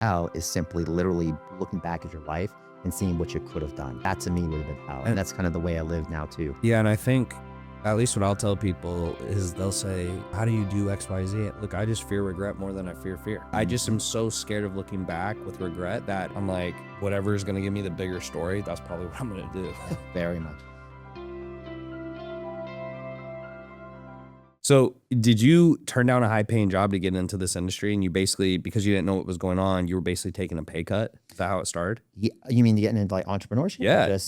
hell is simply literally looking back at your life and seeing what you could have done. That to me would have been hell. And that's kind of the way I live now too. Yeah, and I think at least what I'll tell people is they'll say, how do you do X, Y, Z? Look, I just fear regret more than I fear fear. I just am so scared of looking back with regret that I'm like, whatever is going to give me the bigger story, that's probably what I'm going to do. Very much. So did you turn down a high paying job to get into this industry, and you basically, because you didn't know what was going on, you were basically taking a pay cut? Is that how it started? Yeah, you mean getting into like entrepreneurship? Yeah,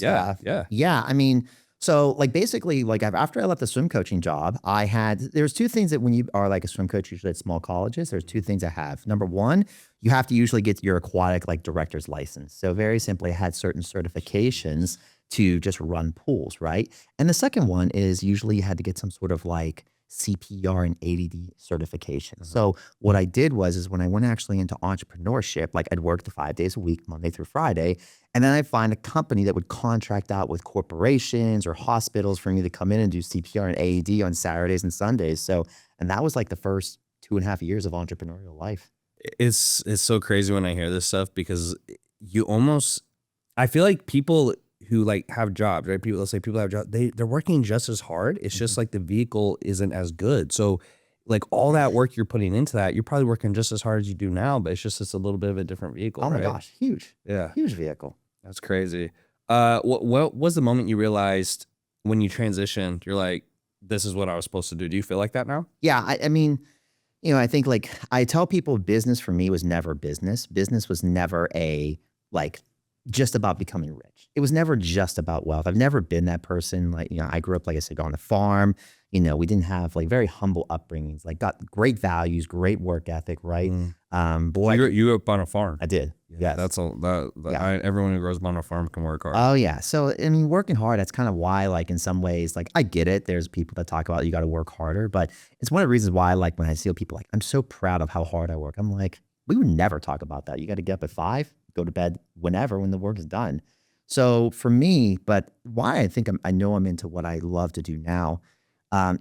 Yeah. Yeah. I mean, so like basically like after I left the swim coaching job, there's two things that when you are like a swim coach, usually at small colleges, there's two things I have. Number one, you have to usually get your aquatic like director's license. So very simply, I had certain certifications to just run pools, right? And the second one is usually you had to get some sort of like CPR and ADD certification. So what I did is when I went actually into entrepreneurship, like I'd work the 5 days a week, Monday through Friday, and then I'd find a company that would contract out with corporations or hospitals for me to come in and do CPR and AED on Saturdays and Sundays. So, and that was like the first 2.5 years of entrepreneurial life. It's so crazy when I hear this stuff, because I feel like people who like have jobs, right? Let's say people have jobs, they're working just as hard. It's just like the vehicle isn't as good. So like all that work you're putting into that, you're probably working just as hard as you do now, but it's a little bit of a different vehicle. Oh my right? gosh, huge. Yeah. Huge vehicle. That's crazy. What was the moment you realized when you transitioned, you're like, this is what I was supposed to do? Do you feel like that now? Yeah, I mean, I think like I tell people business for me was never business. Business was never just about becoming rich. It was never just about wealth. I've never been that person. Like, I grew up, like I said, on a farm. We didn't have like very humble upbringings, like got great values, great work ethic, right? Boy, you grew up on a farm. I did. Yeah, that's everyone who grows up on a farm can work hard. Oh yeah. So, I mean, working hard, that's kind of why, like in some ways, like I get it. There's people that talk about you got to work harder, but it's one of the reasons why, like when I see people like, I'm so proud of how hard I work. I'm like, we would never talk about that. You got to get up at 5, go to bed when the work is done. So for me, but why I think I know I'm into what I love to do now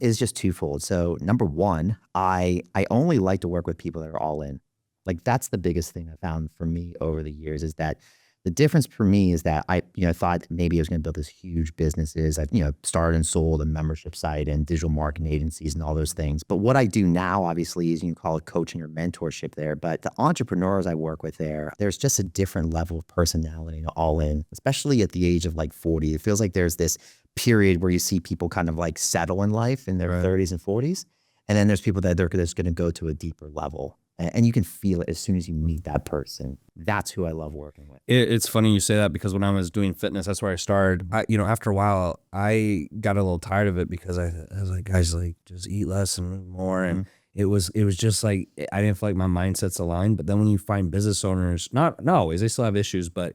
is just twofold. So number one, I only like to work with people that are all in. Like that's the biggest thing I found for me over the years is that the difference for me is that I thought maybe I was going to build this huge businesses. I started and sold a membership site and digital marketing agencies and all those things. But what I do now, obviously, is you can call it coaching or mentorship there. But the entrepreneurs I work with there's just a different level of personality, all in, especially at the age of like 40. It feels like there's this period where you see people kind of like settle in life in their 30s and 40s. And then there's people that they're just going to go to a deeper level. And you can feel it as soon as you meet that person. That's who I love working with. It's funny you say that, because when I was doing fitness, that's where I started. After a while, I got a little tired of it because I was like, guys, like just eat less and move more. And it was just like, I didn't feel like my mindset's aligned. But then when you not always, they still have issues, but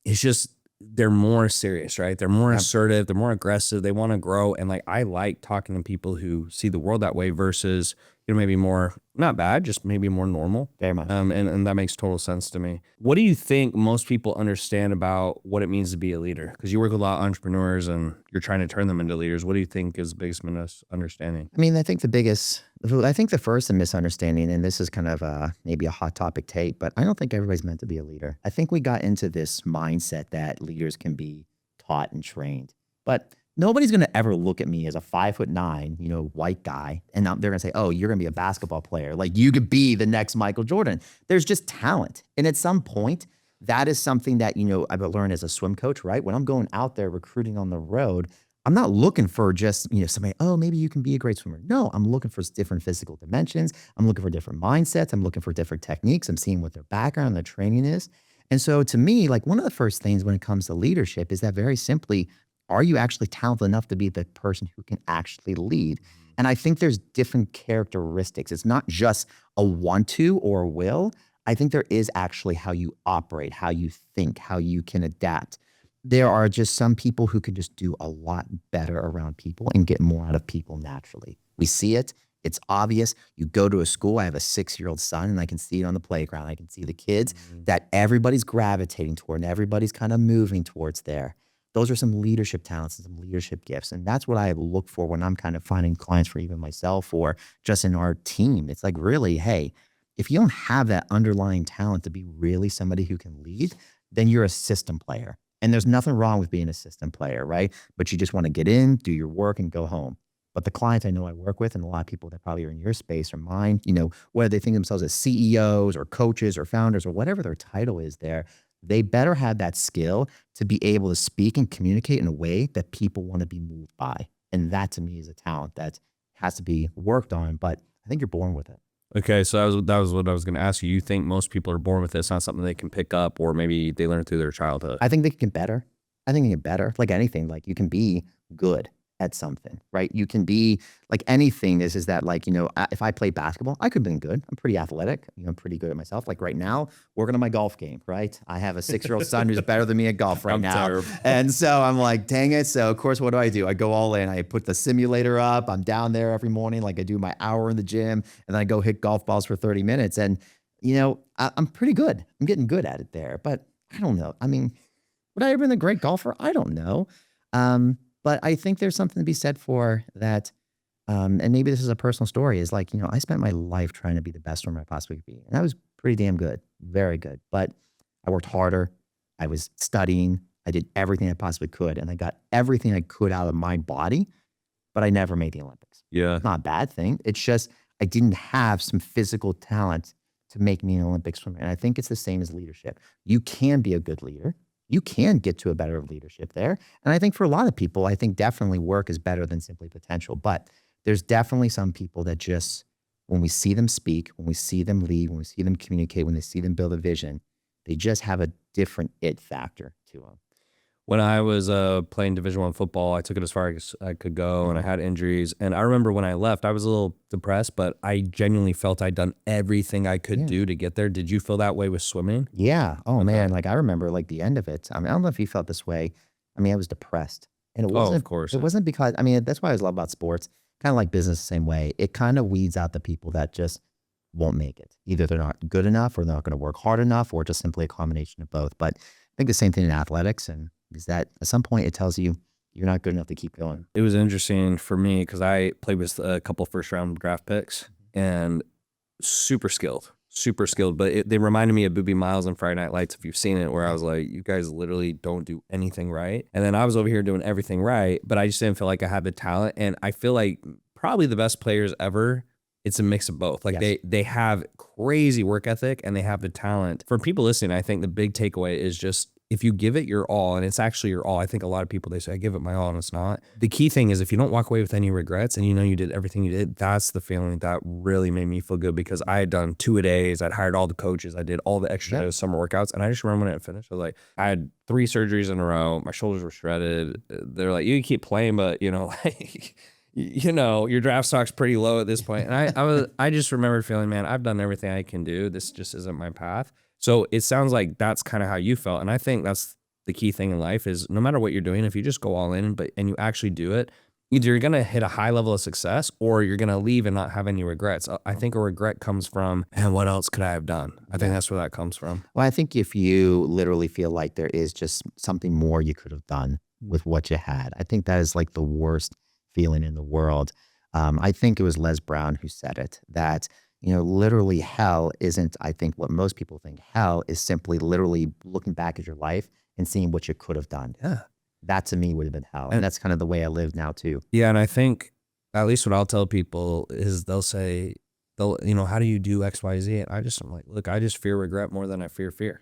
it's just, they're more serious, right? They're more assertive, they're more aggressive, they want to grow. And like, I like talking to people who see the world that way versus, maybe more, not bad, just maybe more normal. Very much. And that makes total sense to me. What do you think most people understand about what it means to be a leader? Because you work with a lot of entrepreneurs and you're trying to turn them into leaders. What do you think is the biggest misunderstanding? I mean, I think the first misunderstanding, and this is kind of maybe a hot topic take, but I don't think everybody's meant to be a leader. I think we got into this mindset that leaders can be taught and trained, but nobody's going to ever look at me as a 5'9", white guy, and they're going to say, oh, you're going to be a basketball player. Like you could be the next Michael Jordan. There's just talent. And at some point, that is something that, I've learned as a swim coach, right? When I'm going out there recruiting on the road, I'm not looking for just, somebody, oh, maybe you can be a great swimmer. No, I'm looking for different physical dimensions. I'm looking for different mindsets. I'm looking for different techniques. I'm seeing what their background and their training is. And so to me, like one of the first things when it comes to leadership is that very simply, are you actually talented enough to be the person who can actually lead? And I think there's different characteristics. It's not just a want to or a will. I think there is actually how you operate, how you think, how you can adapt. There are just some people who can just do a lot better around people and get more out of people naturally. We see it. It's obvious. You go to a school. I have a 6-year-old son, and I can see it on the playground. I can see the kids that everybody's gravitating toward and everybody's kind of moving towards there. Those are some leadership talents and some leadership gifts. And that's what I look for when I'm kind of finding clients for even myself or just in our team. It's like, really, hey, if you don't have that underlying talent to be really somebody who can lead, then you're a system player. And there's nothing wrong with being a system player, right? But you just want to get in, do your work, and go home. But the clients I know I work with, and a lot of people that probably are in your space or mine, whether they think themselves as CEOs or coaches or founders or whatever their title is there, they better have that skill to be able to speak and communicate in a way that people want to be moved by. And that to me is a talent that has to be worked on, but I think you're born with it. Okay, so that was what I was going to ask you. You think most people are born with this, not something they can pick up, or maybe they learn through their childhood? I think they can get better. I think they get better. Like anything, like you can be good at something, right? You can be like anything is that like, if I played basketball, I could have been good. I'm pretty athletic. I'm pretty good at myself. Like right now, working on my golf game, right? I have a 6-year-old son who's better than me at golf right now. Terrible. And so I'm like, dang it. So of course, what do? I go all in. I put the simulator up. I'm down there every morning. Like I do my hour in the gym and then I go hit golf balls for 30 minutes. And, I'm pretty good. I'm getting good at it there, but I don't know. I mean, would I ever been a great golfer? I don't know. But I think there's something to be said for that. And maybe this is a personal story is like, I spent my life trying to be the best swimmer I possibly could be. And I was pretty damn good, very good. But I worked harder. I was studying. I did everything I possibly could. And I got everything I could out of my body, but I never made the Olympics. Yeah. It's not a bad thing. It's just, I didn't have some physical talent to make me an Olympic swimmer. And I think it's the same as leadership. You can be a good leader. You can get to a better leadership there. And I think for a lot of people, I think definitely work is better than simply potential. But there's definitely some people that just, when we see them speak, when we see them lead, when we see them communicate, when they see them build a vision, they just have a different it factor to them. When I was playing Division I football, I took it as far as I could go, and I had injuries. And I remember when I left, I was a little depressed, but I genuinely felt I'd done everything I could do to get there. Did you feel that way with swimming? Yeah. Oh, man. Like I remember like the end of it. I mean, I don't know if you felt this way. I mean, I was depressed. And it wasn't, of course. It wasn't because, that's why I always love about sports, kind of like business the same way. It kind of weeds out the people that just won't make it. Either they're not good enough or they're not going to work hard enough or just simply a combination of both. But I think the same thing in athletics, and is that at some point it tells you you're not good enough to keep going. It was interesting for me because I played with a couple first round draft picks and super skilled. But they reminded me of Boobie Miles and Friday Night Lights, if you've seen it, where I was like, you guys literally don't do anything right. And then I was over here doing everything right, but I just didn't feel like I had the talent. And I feel like probably the best players ever, it's a mix of both. Like they have crazy work ethic and they have the talent. For people listening, I think the big takeaway is just if you give it your all, and it's actually your all. I think a lot of people, they say, I give it my all, and it's not. The key thing is if you don't walk away with any regrets and you did everything you did, that's the feeling that really made me feel good because I had done 2-a-days. I'd hired all the coaches. I did all the extra summer workouts. And I just remember when it finished, I was like, I had 3 surgeries in a row. My shoulders were shredded. They're like, you can keep playing, but like, your draft stock's pretty low at this point. And I just remember feeling, man, I've done everything I can do. This just isn't my path. So it sounds like that's kind of how you felt. And I think that's the key thing in life is no matter what you're doing, if you just go all in, and you actually do it, either you're going to hit a high level of success or you're going to leave and not have any regrets. I think a regret comes from, man, what else could I have done? I think that's where that comes from. Well, I think if you literally feel like there is just something more you could have done with what you had, I think that is like the worst feeling in the world. I think it was Les Brown who said it, that literally hell isn't, I think what most people think hell is simply literally looking back at your life and seeing what you could have done. Yeah. That to me would have been hell. And that's kind of the way I live now too. Yeah. And I think at least what I'll tell people is they'll say, how do you do X, Y, Z? And I'm like, look, I just fear regret more than I fear fear.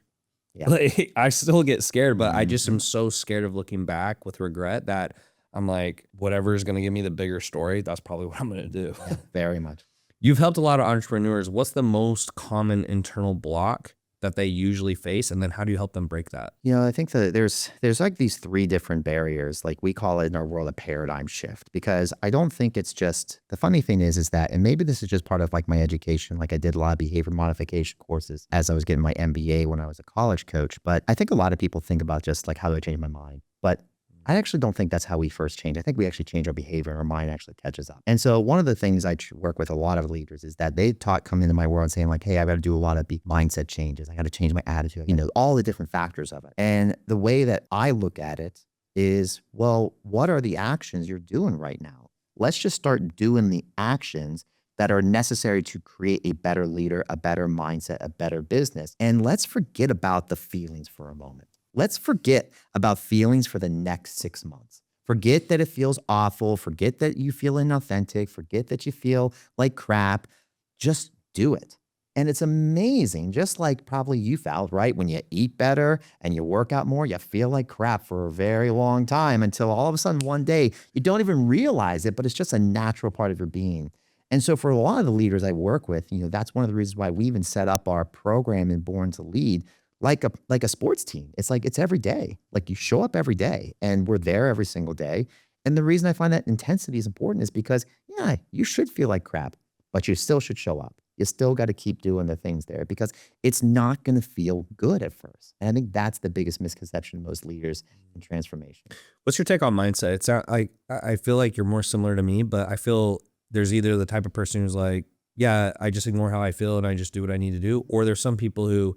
Yeah. Like, I still get scared, but I just am so scared of looking back with regret that I'm like, whatever is going to give me the bigger story, that's probably what I'm going to do. Yeah, very much. You've helped a lot of entrepreneurs. What's the most common internal block that they usually face? And then how do you help them break that? I think that there's like these 3 different barriers. Like we call it in our world a paradigm shift, because I don't think it's just, the funny thing is that, and maybe this is just part of like my education. Like I did a lot of behavior modification courses as I was getting my MBA when I was a college coach. But I think a lot of people think about just like, how do I change my mind? But I actually don't think that's how we first change. I think we actually change our behavior and our mind actually catches up. And so one of the things I work with a lot of leaders is that they come into my world saying like, hey, I got to do a lot of big mindset changes. I got to change my attitude, all the different factors of it. And the way that I look at it is, well, what are the actions you're doing right now? Let's just start doing the actions that are necessary to create a better leader, a better mindset, a better business. And let's forget about the feelings for a moment. Let's forget about feelings for the next 6 months. Forget that it feels awful. Forget that you feel inauthentic. Forget that you feel like crap. Just do it. And it's amazing, just like probably you felt, right? When you eat better and you work out more, you feel like crap for a very long time until all of a sudden one day you don't even realize it, but it's just a natural part of your being. And so for a lot of the leaders I work with, that's one of the reasons why we even set up our program in Born to Lead like a sports team. It's like it's every day. Like you show up every day and we're there every single day. And the reason I find that intensity is important is because, yeah, you should feel like crap, but you still should show up. You still got to keep doing the things there because it's not going to feel good at first. And I think that's the biggest misconception of most leaders in transformation. What's your take on mindset? It's not like, I feel like you're more similar to me, but I feel there's either the type of person who's like, yeah, I just ignore how I feel and I just do what I need to do. Or there's some people who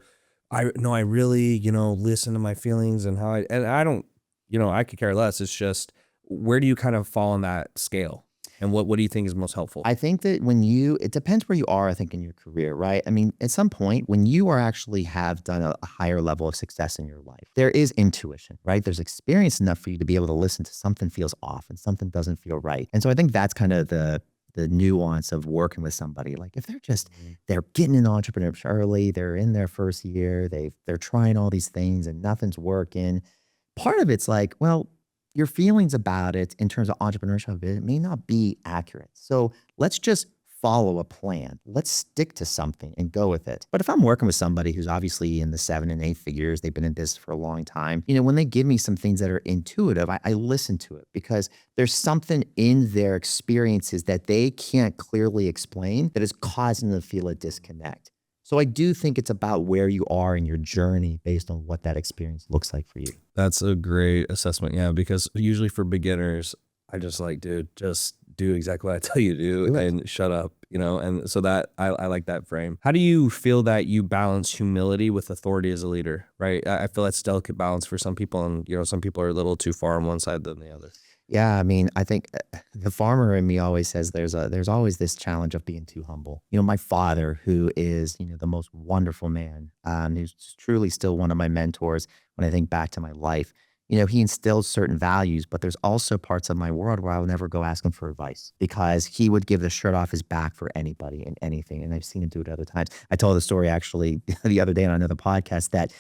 I really, listen to my feelings and I don't, I could care less. It's just, where do you kind of fall on that scale? And what do you think is most helpful? I think that it depends where you are, I think, in your career, right? I mean, at some point when you are actually have done a higher level of success in your life, there is intuition, right? There's experience enough for you to be able to listen to something feels off and something doesn't feel right. And so I think that's kind of the nuance of working with somebody. Like if they're getting into entrepreneurship early, they're in their first year, they're trying all these things and nothing's working. Part of it's like, well, your feelings about it in terms of entrepreneurship, it may not be accurate. So let's just follow a plan. Let's stick to something and go with it. But if I'm working with somebody who's obviously in the 7 and 8 figures, they've been in business for a long time, when they give me some things that are intuitive, I listen to it because there's something in their experiences that they can't clearly explain that is causing them to feel a disconnect. So I do think it's about where you are in your journey based on what that experience looks like for you. That's a great assessment. Yeah. Because usually for beginners, I just like, dude, just do exactly what I tell you to do and shut up, and so that I like that frame. How do you feel that you balance humility with authority as a leader? Right. I feel that's delicate balance for some people, and some people are a little too far on one side than the other. Yeah, I mean, I think the farmer in me always says there's always this challenge of being too humble. My father, who is, the most wonderful man, who's truly still one of my mentors when I think back to my life, he instills certain values, but there's also parts of my world where I will never go ask him for advice because he would give the shirt off his back for anybody and anything. And I've seen him do it other times. I told the story actually the other day on another podcast that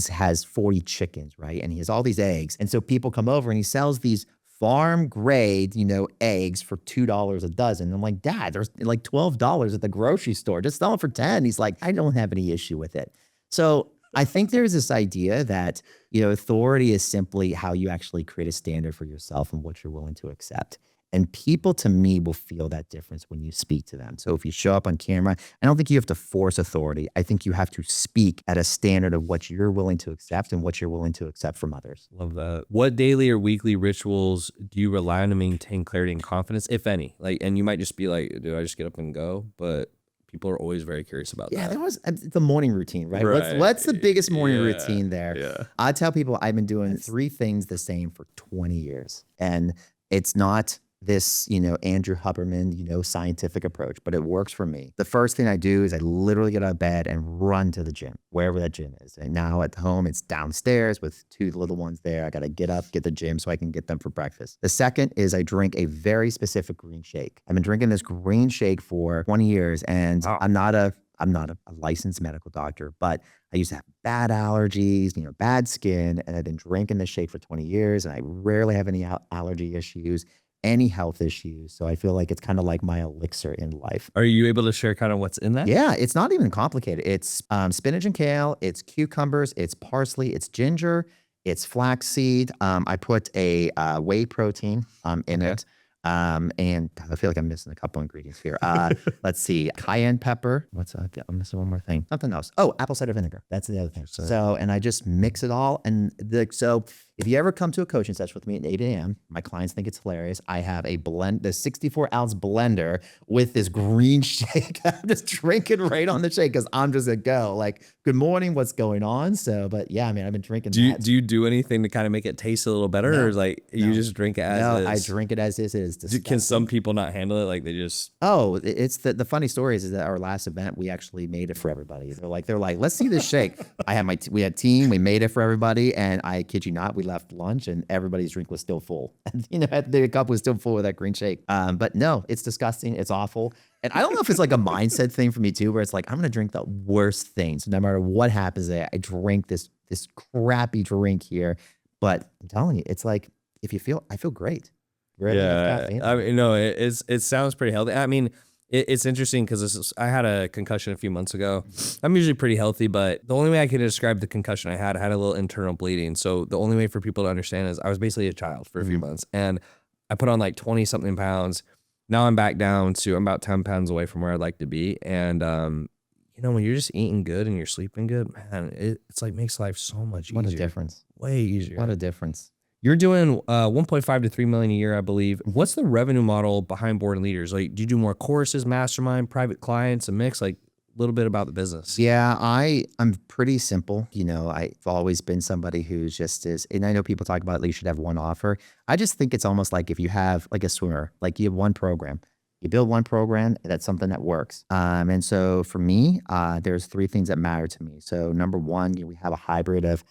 has 40 chickens, right? And he has all these eggs. And so people come over and he sells these farm grade, eggs for $2 a dozen. I'm like, Dad, there's like $12 at the grocery store. Just sell them for 10. He's like, I don't have any issue with it. So I think there's this idea that, authority is simply how you actually create a standard for yourself and what you're willing to accept. And people, to me, will feel that difference when you speak to them. So if you show up on camera, I don't think you have to force authority. I think you have to speak at a standard of what you're willing to accept and what you're willing to accept from others. Love that. What daily or weekly rituals do you rely on to maintain clarity and confidence, if any? And you might just be like, do I just get up and go? But people are always very curious about that. Yeah, there was the morning routine, right? What's the biggest morning routine there? Yeah. I tell people I've been doing 3 things the same for 20 years. And it's not this, Andrew Huberman, scientific approach, but it works for me. The first thing I do is I literally get out of bed and run to the gym, wherever that gym is. And now at home, it's downstairs with 2 little ones there. I got to get up, get the gym so I can get them for breakfast. The second is I drink a very specific green shake. I've been drinking this green shake for 20 years and I'm not a licensed medical doctor, but I used to have bad allergies, bad skin, and I've been drinking this shake for 20 years and I rarely have any allergy issues, any health issues. So I feel like it's kind of like my elixir in life. Are you able to share kind of what's in that? Yeah, it's not even complicated. It's spinach and kale, it's cucumbers, it's parsley, it's ginger, it's flaxseed. I put a whey protein in it. And I feel like I'm missing a couple ingredients here. Let's see, cayenne pepper. I'm missing one more thing. Something else. Oh, apple cider vinegar. That's the other thing. So and I just mix it all. And so If you ever come to a coaching session with me at 8 a.m., my clients think it's hilarious. I have a blend, the 64-ounce blender with this green shake. I'm just drinking right on the shake because I'm just a go. Like, good morning, what's going on? So, but yeah, I mean, I've been drinking Do that. you do anything to kind of make it taste a little better, No, or like you no. just drink it as No, is? I drink it as is. It is Can disgusting. some people not handle it? Like they just Oh, it's the funny story is that our last event, we actually made it for everybody. They're like, let's see this shake. I had we had team, we made it for everybody. And I kid you not, we left lunch and everybody's drink was still full. You know, the cup was still full of that green shake. But no, it's disgusting. It's awful. And I don't know if it's like a mindset thing for me too, where it's like, I'm going to drink the worst thing. So no matter what happens, I drink this crappy drink here. But I'm telling you, it's like, I feel great. yeah. I mean, no, it sounds pretty healthy. I mean, it's interesting because I had a concussion a few months ago. I'm usually pretty healthy, but the only way I can describe the concussion I had a little internal bleeding. So the only way for people to understand is I was basically a child for a few months, and I put on like 20 something pounds. Now I'm back down to I'm about 10 pounds away from where I'd like to be. And you know, when you're just eating good and you're sleeping good, man, it's like makes life so much easier. What a difference. Way easier. What a difference. You're doing 1.5 to 3 million a year, I believe. What's the revenue model behind Board and Leaders? Like, do you do more courses, mastermind, private clients, a mix? Like, a little bit about the business. Yeah, I'm pretty simple. You know, I've always been somebody who's just and I know people talk about you should have one offer. I just think it's almost like if you have like a swimmer, like you have one program. You build one program, that's something that works. And so for me, there's three things that matter to me. So number one, we have a hybrid of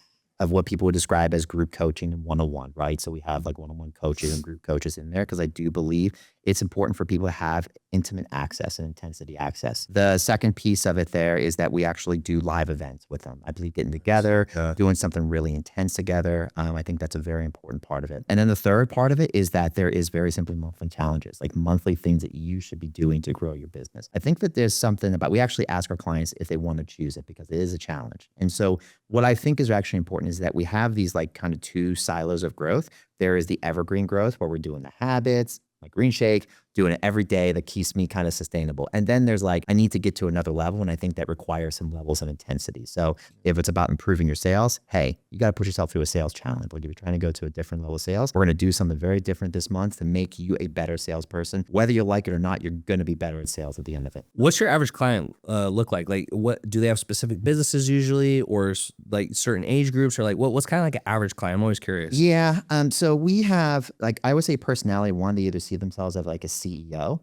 what people would describe as group coaching and one-on-one, right? So we have like one-on-one coaches and group coaches in there because I do believe it's important for people to have intimate access and intensity access. The second piece of it there is that we actually do live events with them. I believe getting together, doing something really intense together. I think that's a very important part of it. And then the third part of it is that there is very simply monthly challenges, like monthly things that you should be doing to grow your business. I think that there's something about, we actually ask our clients if they want to choose it because it is a challenge. And so what I think is actually important is that we have these like kind of two silos of growth. There is the evergreen growth where we're doing the habits, like green shake, doing it every day that keeps me kind of sustainable. And then there's like, I need to get to another level. And I think that requires some levels of intensity. So if it's about improving your sales, hey, you got to push yourself through a sales challenge. Like if you're trying to go to a different level of sales, we're going to do something very different this month to make you a better salesperson. Whether you like it or not, you're going to be better at sales at the end of it. What's your average client look like? Like what, do they have specific businesses usually or like certain age groups or like what's kind of like an average client? I'm always curious. Yeah. So we have like, I would say personality one, they either see themselves as like a CEO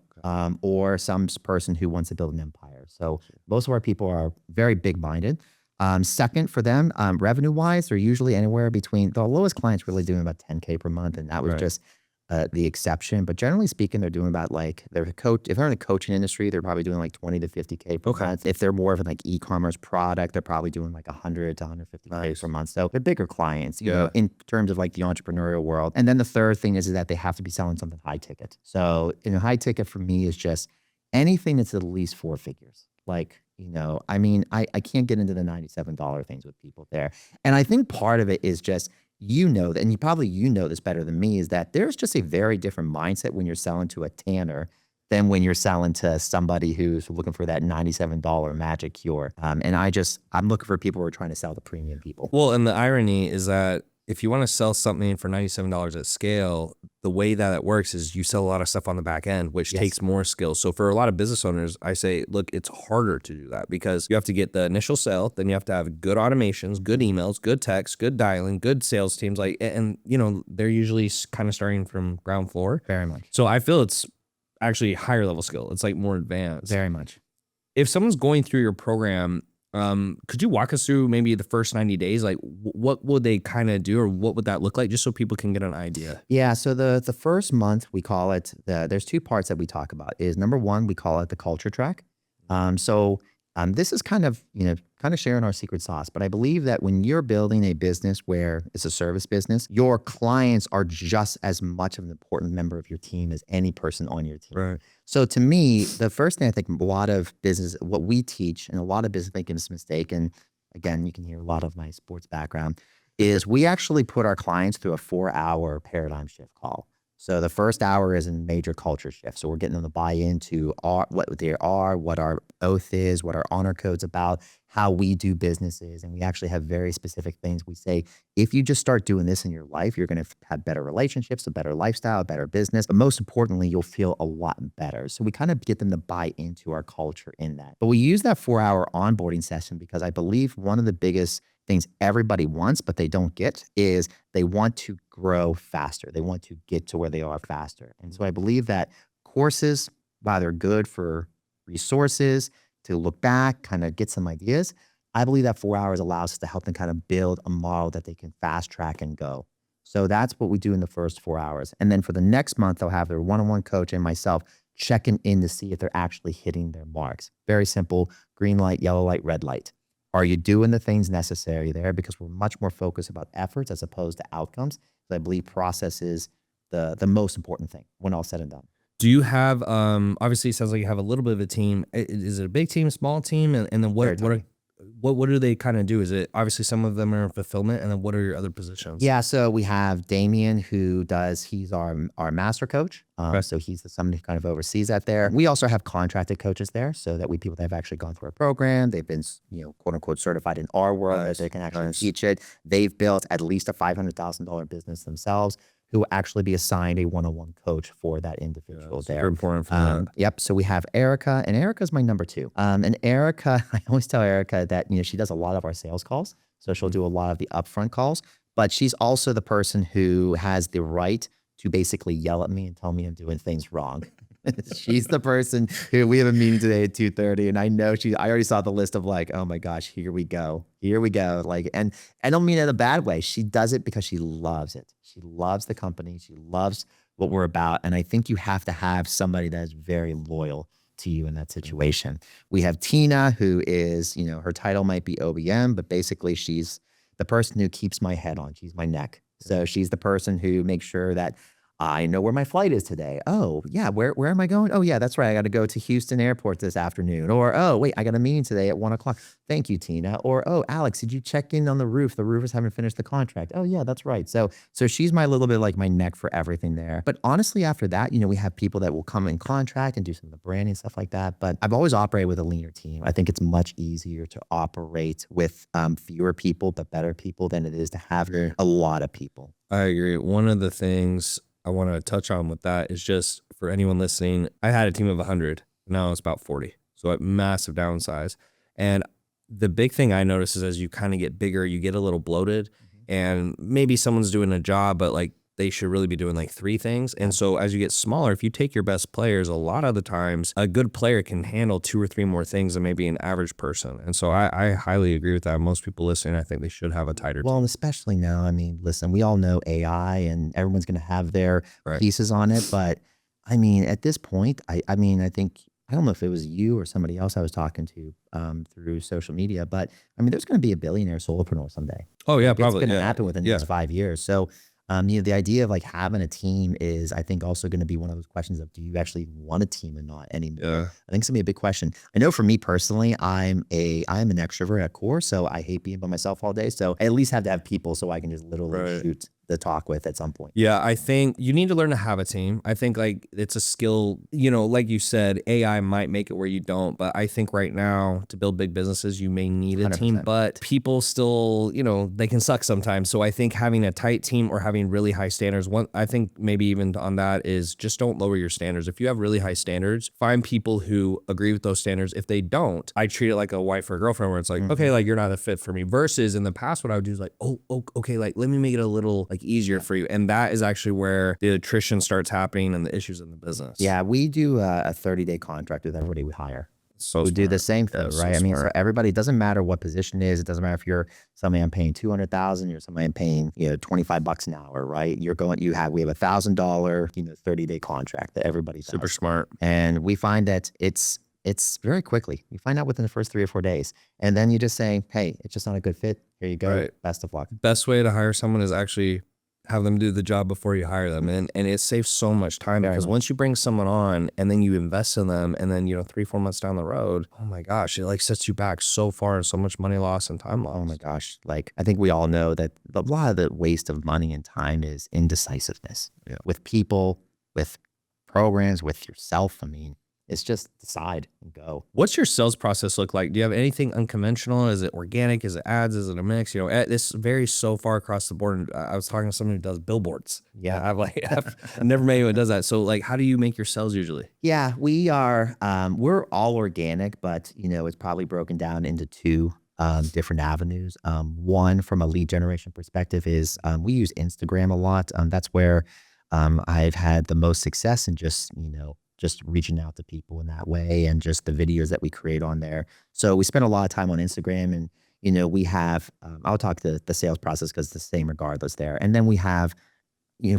or some person who wants to build an empire. So most of our people are very big-minded. Second for them, revenue-wise, they're usually anywhere between, the lowest client's really doing about 10K per month. And that was just the exception. But generally speaking, they're doing about like, if they're in the coaching industry, they're probably doing like 20 to 50K per month. If they're more of an like e-commerce product, they're probably doing like 100 to 150K per month. So they're bigger clients, you know, in terms of like the entrepreneurial world. And then the third thing is that they have to be selling something high ticket. So high ticket for me is just anything that's at least four figures. Like, you know, I mean, I can't get into the $97 things with people there. And I think part of it is just, you know that, and you know this better than me, is that there's just a very different mindset when you're selling to a tanner than when you're selling to somebody who's looking for that $97 magic cure. And I'm looking for people who are trying to sell to premium people. Well, and the irony is that if you want to sell something for $97 at scale, the way that it works is you sell a lot of stuff on the back end, which takes more skill. So for a lot of business owners, I say, look, it's harder to do that because you have to get the initial sale, then you have to have good automations, good emails, good text, good dialing, good sales teams. Like, and you know, they're usually kind of starting from ground floor. Very much. So I feel it's actually higher level skill. It's like more advanced. Very much. If someone's going through your program, could you walk us through maybe the first 90 days? Like what would they kind of do or what would that look like just so people can get an idea? Yeah. So the first month we call it, there's two parts that we talk about is number one, we call it the culture track. This is kind of sharing our secret sauce, but I believe that when you're building a business where it's a service business, your clients are just as much of an important member of your team as any person on your team. Right. So to me, the first thing I think a lot of business, what we teach, and a lot of business making this mistake, and again, you can hear a lot of my sports background, is we actually put our clients through a 4-hour paradigm shift call. So the first hour is a major culture shift. So we're getting them to buy into what they are, what our oath is, what our honor code's about, how we do businesses. And we actually have very specific things. We say, if you just start doing this in your life, you're going to have better relationships, a better lifestyle, a better business. But most importantly, you'll feel a lot better. So we kind of get them to buy into our culture in that. But we use that 4-hour onboarding session because I believe one of the biggest things everybody wants, but they don't get is they want to grow faster. They want to get to where they are faster. And so I believe that courses, while they're good for resources, to look back, kind of get some ideas, I believe that 4 hours allows us to help them kind of build a model that they can fast track and go. So that's what we do in the first 4 hours. And then for the next month, they'll have their one-on-one coach and myself checking in to see if they're actually hitting their marks. Very simple, green light, yellow light, red light. Are you doing the things necessary there? Because we're much more focused about efforts as opposed to outcomes. So I believe process is the most important thing when all said and done. Do you have, obviously it sounds like you have a little bit of a team. Is it a big team, small team? And then what do they kind of do? Is it obviously some of them are in fulfillment, and then what are your other positions? Yeah, so we have Damien he's our master coach. So he's somebody who kind of oversees that there. We also have contracted coaches there, so that people that have actually gone through our program, they've been, quote unquote certified in our world, that they can actually teach it. They've built at least a $500,000 business themselves, who will actually be assigned a one-on-one coach for that individual there. Super important for that. Yep. So we have Erica, and Erica's my number 2. And Erica, I always tell Erica that, she does a lot of our sales calls. So she'll do a lot of the upfront calls, but she's also the person who has the right to basically yell at me and tell me I'm doing things wrong. She's the person who we have a meeting today at 2:30, and I know I already saw the list of like, oh my gosh, here we go. Like, and I don't mean it in a bad way. She does it because she loves it. She loves the company. She loves what we're about. And I think you have to have somebody that is very loyal to you in that situation. We have Tina, who is, her title might be OBM, but basically she's the person who keeps my head on. She's my neck. So she's the person who makes sure that I know where my flight is today. Oh, yeah. Where am I going? Oh, yeah, that's right. I got to go to Houston Airport this afternoon. Or, oh, wait, I got a meeting today at 1 o'clock. Thank you, Tina. Or, oh, Alex, did you check in on the roof? The roofers haven't finished the contract. Oh, yeah, that's right. So she's my little bit like my neck for everything there. But honestly, after that, we have people that will come in contract and do some of the branding, stuff like that. But I've always operated with a leaner team. I think it's much easier to operate with fewer people, but better people than it is to have a lot of people. I agree. One of the things I want to touch on with that is just for anyone listening, I had a team of 100. Now it's about 40. So a massive downsize. And the big thing I notice is as you kind of get bigger, you get a little bloated, and maybe someone's doing a job, but like they should really be doing like 3 things. And so as you get smaller, if you take your best players, a lot of the times a good player can handle 2 or 3 more things than maybe an average person. And so I highly agree with that. Most people listening, I think they should have a tighter team. Well, and especially now, I mean, listen, we all know AI and everyone's going to have their pieces on it. But I mean, at this point, I think, I don't know if it was you or somebody else I was talking to through social media, but I mean, there's going to be a billionaire solopreneur someday. Oh yeah, probably. It's going to happen within the next 5 years. So the idea of like having a team is, I think, also going to be one of those questions of, do you actually want a team or not anymore? Yeah. I think it's gonna be a big question. I know for me personally, I'm an extrovert at core, so I hate being by myself all day. So I at least have to have people so I can just literally shoot the talk with at some point. Yeah, I think you need to learn to have a team. I think like it's a skill, like you said, AI might make it where you don't, but I think right now to build big businesses, you may need a 100%. Team, but people still, they can suck sometimes. So I think having a tight team or having really high standards, I think maybe even on that is just don't lower your standards. If you have really high standards, find people who agree with those standards. If they don't, I treat it like a wife or girlfriend where it's like, okay, like you're not a fit for me, versus in the past, what I would do is like, oh, okay, like let me make it a little like easier for you. And that is actually where the attrition starts happening and the issues in the business. Yeah, we do a 30-day contract with everybody we hire. So we do the same thing, right? So I mean, so everybody, it doesn't matter what position it is. It doesn't matter if you're somebody I'm paying 200,000, you're somebody I'm paying, $25 an hour, right? We have a $1,000, 30-day contract that everybody does. Super smart. And we find that it's very quickly. You find out within the first 3 or 4 days. And then you just say, hey, it's just not a good fit. Here you go. Right. Best of luck. Best way to hire someone is actually have them do the job before you hire them. And it saves so much time Very because much. once you bring someone on and then you invest in them and then, 3-4 months down the road, oh my gosh, it like sets you back so far and so much money loss and time loss. Oh my gosh. Like, I think we all know that a lot of the waste of money and time is indecisiveness with people, with programs, with yourself. I mean, it's just decide and go. What's your sales process look like? Do you have anything unconventional? Is it organic? Is it ads? Is it a mix? This varies so far across the board. And I was talking to someone who does billboards. Yeah. I've never met anyone who does that. So like, how do you make your sales usually? Yeah, we are, we're all organic, but it's probably broken down into two different avenues. One, from a lead generation perspective, is we use Instagram a lot. That's where I've had the most success in just reaching out to people in that way, and just the videos that we create on there. So we spend a lot of time on Instagram, and we have, I'll talk to the sales process because it's the same regardless there. And then we have,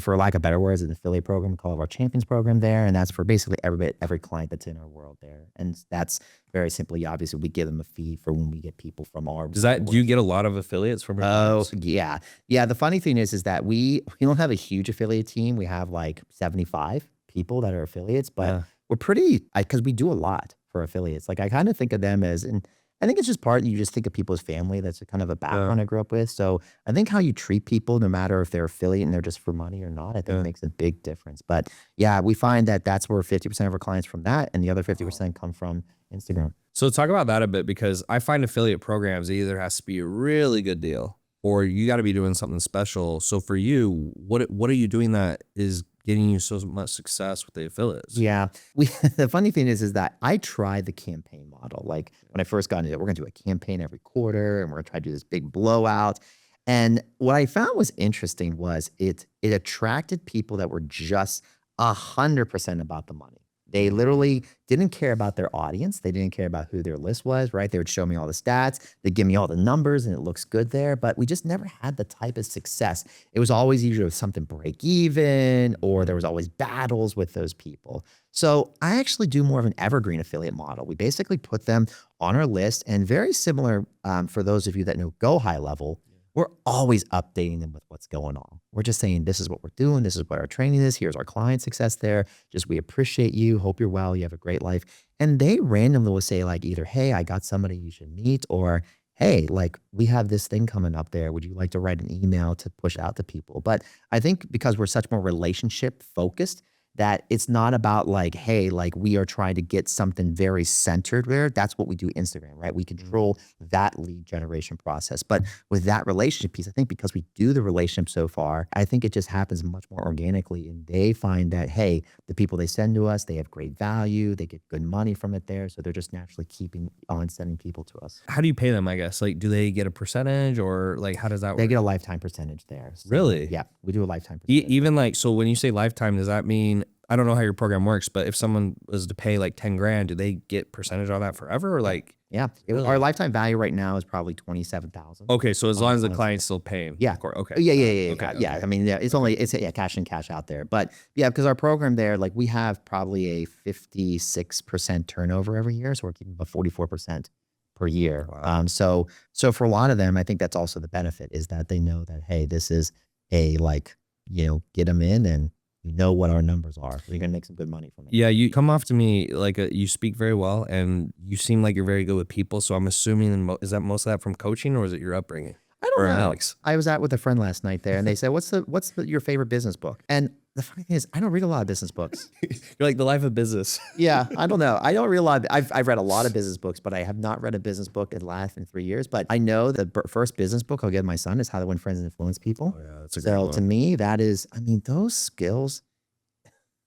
for lack of better words, an affiliate program called our Champions program there. And that's for basically every client that's in our world there. And that's very simply, obviously, we give them a fee for when we get people from our. Do you get a lot of affiliates from your Oh, clients? yeah. Yeah. The funny thing is that we don't have a huge affiliate team. We have like 75 people that are affiliates, but Yeah. we're pretty, because we do a lot for affiliates. Like, I kind of think of them as, and I think it's just you just think of people as family. That's kind of a background I grew up with. So I think how you treat people, no matter if they're affiliate and they're just for money or not, I think makes a big difference. But yeah, we find that that's where 50% of our clients from that, and the other 50% come from Instagram. So talk about that a bit, because I find affiliate programs, it either has to be a really good deal or you got to be doing something special. So for you, what are you doing that is getting you so much success with the affiliates? Yeah. The funny thing is that I tried the campaign model. Like, when I first got into it, we're going to do a campaign every quarter and we're going to try to do this big blowout. And what I found was interesting was it attracted people that were just 100% about the money. They literally didn't care about their audience. They didn't care about who their list was, right? They would show me all the stats. They'd give me all the numbers and it looks good there, but we just never had the type of success. It was always either something break even, or there was always battles with those people. So I actually do more of an evergreen affiliate model. We basically put them on our list, and very similar for those of you that know Go High Level, we're always updating them with what's going on. We're just saying, this is what we're doing. This is what our training is. Here's our client success there. Just, we appreciate you. Hope you're well. You have a great life. And they randomly will say, like, either, hey, I got somebody you should meet, or, hey, like, we have this thing coming up there. Would you like to write an email to push out to people? But I think because we're such more relationship focused, that it's not about like, hey, like, we are trying to get something very centered there. That's what we do Instagram, right? We control that lead generation process. But with that relationship piece, I think because we do the relationship so far, I think it just happens much more organically. And they find that, hey, the people they send to us, they have great value. They get good money from it there. So they're just naturally keeping on sending people to us. How do you pay them, I guess? Like, do they get a percentage, or like, how does that work? They get a lifetime percentage there. So, Really? yeah, we do a lifetime percentage. Even like, so when you say lifetime, does that mean, I don't know how your program works, but if someone was to pay like 10 grand, do they get percentage on that forever, or like? Yeah. Really? Our lifetime value right now is probably 27,000. Okay, so as long as the client's still paying. Yeah. Of course. Okay. Yeah. Okay, Yeah. okay. I mean, yeah, it's cash in, cash out there. But yeah, because our program there, like, we have probably a 56% turnover every year. So we're keeping about 44% per year. Wow. So for a lot of them, I think that's also the benefit, is that they know that, hey, this is a, like, get them in, and you know what our numbers are. You're going to make some good money from it. Yeah, you come off to me like you speak very well, and you seem like you're very good with people. So I'm assuming, is that most of that from coaching, or is it your upbringing? I don't Or know. Alex? I was out with a friend last night there, and they said, what's your favorite business book? And the funny thing is, I don't read a lot of business books. You're like The Life of Business. Yeah, I don't know. I don't read a lot. I've read a lot of business books, but I have not read a business book in the last 3 years. But I know the first business book I'll give my son is How to Win Friends and Influence People. Oh yeah, that's a great So one. to me, that is, I mean, those skills,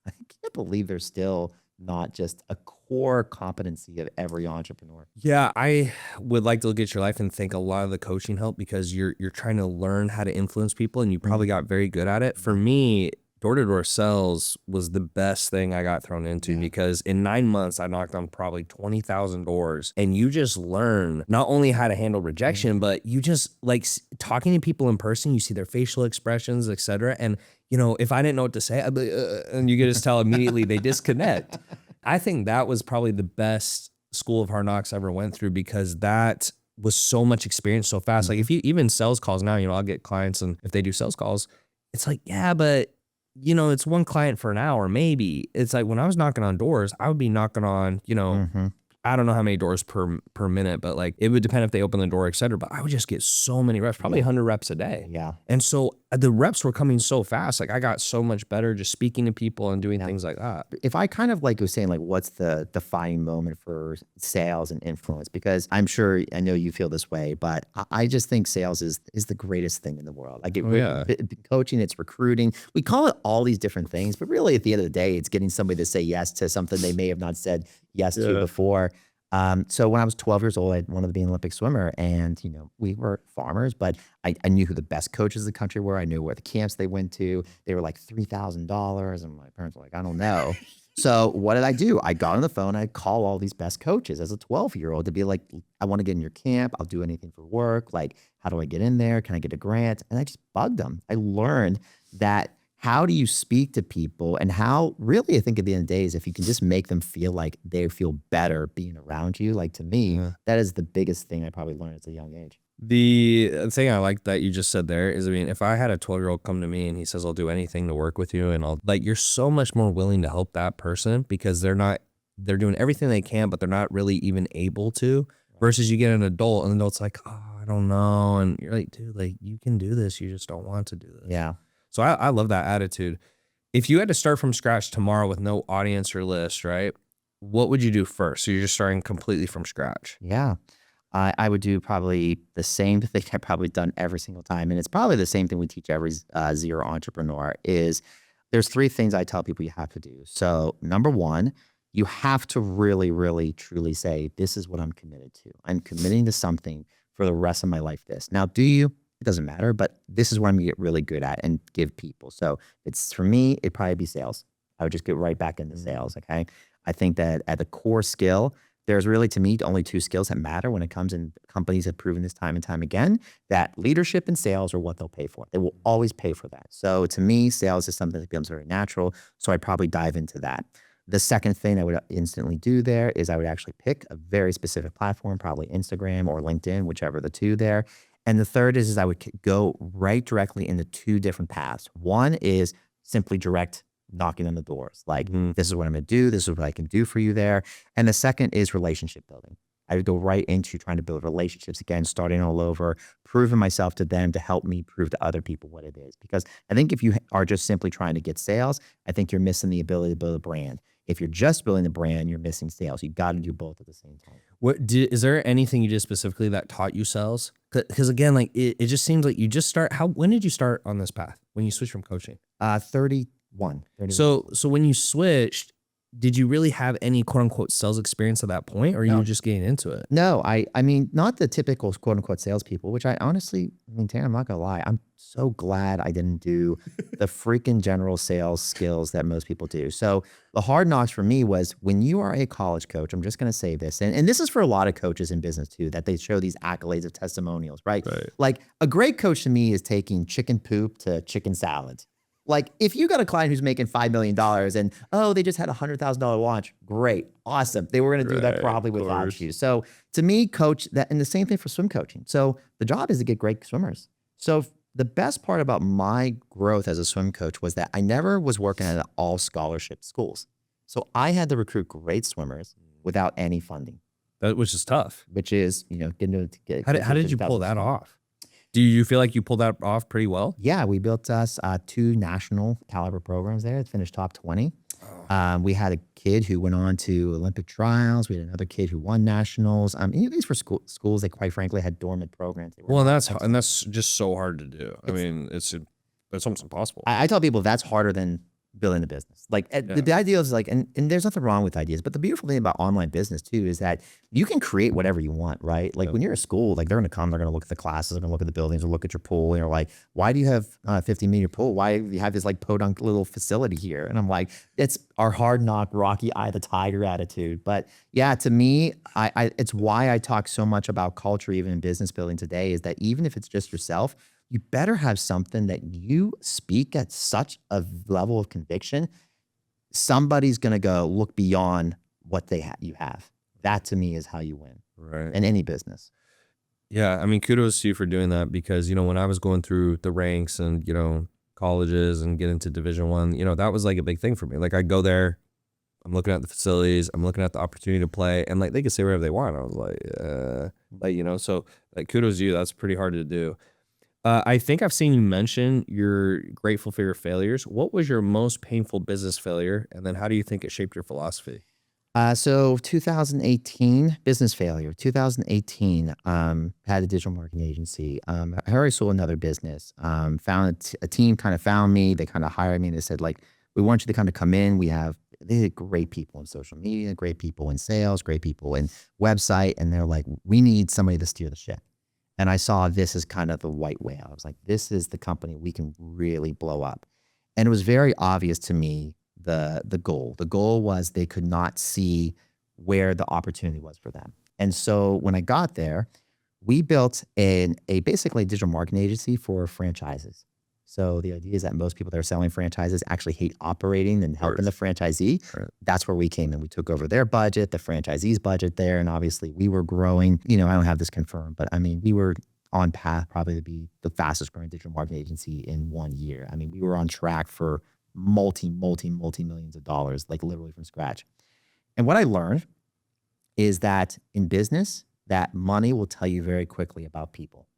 I can't believe they're still not just a core competency of every entrepreneur. Yeah, I would like to look at your life and think a lot of the coaching helped, because you're trying to learn how to influence people, and you probably got very good at it. For me, door-to-door sales was the best thing I got thrown into, because in 9 months I knocked on probably 20,000 doors, and you just learn not only how to handle rejection, but you just like talking to people in person. You see their facial expressions, etc. And if I didn't know what to say, I'd be, and you could just tell immediately they disconnect. I think that was probably the best school of hard knocks I ever went through, because that was so much experience so fast. Like, if you even sales calls now, I'll get clients, and if they do sales calls, it's like, yeah, but it's one client for an hour, maybe. It's like when I was knocking on doors, I would be knocking on, Mm-hmm. I don't know how many doors per minute, but like it would depend if they open the door, et cetera. But I would just get so many reps, probably Yeah. 100 reps a day. Yeah. And so the reps were coming so fast. Like I got so much better just speaking to people and doing Yeah. things like that. If I kind of like was saying, like, what's the defining moment for sales and influence? Because I'm sure I know you feel this way, but I just think sales is the greatest thing in the world. Like Oh, yeah. coaching, it's recruiting. We call it all these different things, but really at the end of the day, it's getting somebody to say yes to something they may have not said yes to before. So when I was 12 years old, I wanted to be an Olympic swimmer, and we were farmers, but I knew who the best coaches in the country were. I knew where the camps they went to. They were like $3,000, and my parents were like, I don't know. So what did I do? I got on the phone. I call all these best coaches as a 12-year-old to be like, I want to get in your camp. I'll do anything for work. Like, how do I get in there? Can I get a grant? And I just bugged them. I learned that how do you speak to people, and how really I think at the end of the day is if you can just make them feel like they feel better being around you. Like to me, that is the biggest thing I probably learned at a young age. The thing I like that you just said there is, I mean, if I had a 12-year-old come to me and he says, I'll do anything to work with you, and you're so much more willing to help that person because they're doing everything they can, but they're not really even able to, versus you get an adult and the adult's like, oh, I don't know. And you're like, dude, like you can do this. You just don't want to do this. Yeah. So I love that attitude. If you had to start from scratch tomorrow with no audience or list, right? What would you do first? So you're just starting completely from scratch. Yeah. I would do probably the same thing I've probably done every single time. And it's probably the same thing we teach every zero entrepreneur is there's 3 things I tell people you have to do. So number 1, you have to really, really, truly say, this is what I'm committed to. I'm committing to something for the rest of my life. Now, do you? It doesn't matter, but this is what I'm gonna get really good at and give people. So it's for me, it'd probably be sales. I would just get right back into sales. Okay. I think that at the core skill, there's really, to me, only 2 skills that matter when it comes in. Companies have proven this time and time again, that leadership and sales are what they'll pay for. They will always pay for that. So to me, sales is something that becomes very natural. So I'd probably dive into that. The second thing I would instantly do there is I would actually pick a very specific platform, probably Instagram or LinkedIn, whichever the 2 there. And the third is I would go right directly into 2 different paths. One is simply direct knocking on the doors. Like, this is what I'm going to do. This is what I can do for you there. And the second is relationship building. I would go right into trying to build relationships again, starting all over, proving myself to them to help me prove to other people what it is. Because I think if you are just simply trying to get sales, I think you're missing the ability to build a brand. If you're just building the brand, you're missing sales. You got to do both at the same time. Is there anything you did specifically that taught you sales? Because again, like it just seems like you just start. When did you start on this path? When you switched from coaching? 31. So when you switched, did you really have any quote unquote sales experience at that point, or you were just getting into it? No, I mean, not the typical quote unquote salespeople, which I honestly, Tanner, I'm not gonna lie. I'm so glad I didn't do the freaking general sales skills that most people do. So the hard knocks for me was when you are a college coach, I'm just gonna say this, and this is for a lot of coaches in business too, that they show these accolades of testimonials, right? Like a great coach to me is taking chicken poop to chicken salad. Like if you got a client who's making $5 million and, oh, they just had $100,000 launch, great, awesome. They were going to do that probably without you. So to me, coach that, and the same thing for swim coaching. So the job is to get great swimmers. So the best part about my growth as a swim coach was that I never was working at all scholarship schools. So I had to recruit great swimmers without any funding. Which is tough. Which is, getting to get. How did you pull that off? Do you feel like you pulled that off pretty well? Yeah, we built us 2 national caliber programs there. It finished top 20. We had a kid who went on to Olympic trials. We had another kid who won nationals. These were schools that, quite frankly, had dormant programs. Well, that's just so hard to do. I mean, it's almost impossible. I tell people that's harder than building a business. Like the idea is like, and there's nothing wrong with ideas, but the beautiful thing about online business too is that you can create whatever you want, right? Like when you're at school, like they're going to come, they're going to look at the classes, they're going to look at the buildings, or look at your pool, and you're like, why do you have a 50-meter pool? Why do you have this like podunk little facility here? And I'm like, it's our hard knock, Rocky Eye of the Tiger attitude. But yeah, to me, it's why I talk so much about culture, even in business building today, is that even if it's just yourself, you better have something that you speak at such a level of conviction. Somebody's going to go look beyond what you have. That to me is how you win, right? In any business. Yeah. I mean, kudos to you for doing that, because, when I was going through the ranks and, colleges and get into Division I, that was like a big thing for me. Like I go there, I'm looking at the facilities, I'm looking at the opportunity to play, and like they could say whatever they want. I was like, so like kudos to you. That's pretty hard to do. I think I've seen you mention you're grateful for your failures. What was your most painful business failure? And then how do you think it shaped your philosophy? So 2018 business failure. 2018 had a digital marketing agency. I already sold another business. Found a team kind of found me. They kind of hired me. And they said like, we want you to kind of come in. They had great people in social media, great people in sales, great people in website, and they're like, we need somebody to steer the ship. And I saw this as kind of the white whale. I was like, this is the company we can really blow up. And it was very obvious to me the goal. The goal was they could not see where the opportunity was for them. And so when I got there, we built basically a digital marketing agency for franchises. So the idea is that most people that are selling franchises actually hate operating and helping the franchisee. Right. That's where we came in. We took over their budget, the franchisee's budget there. And obviously we were growing, I don't have this confirmed, but I mean, we were on path probably to be the fastest growing digital marketing agency in 1 year. I mean, we were on track for multi-millions of dollars, like literally from scratch. And what I learned is that in business, that money will tell you very quickly about people.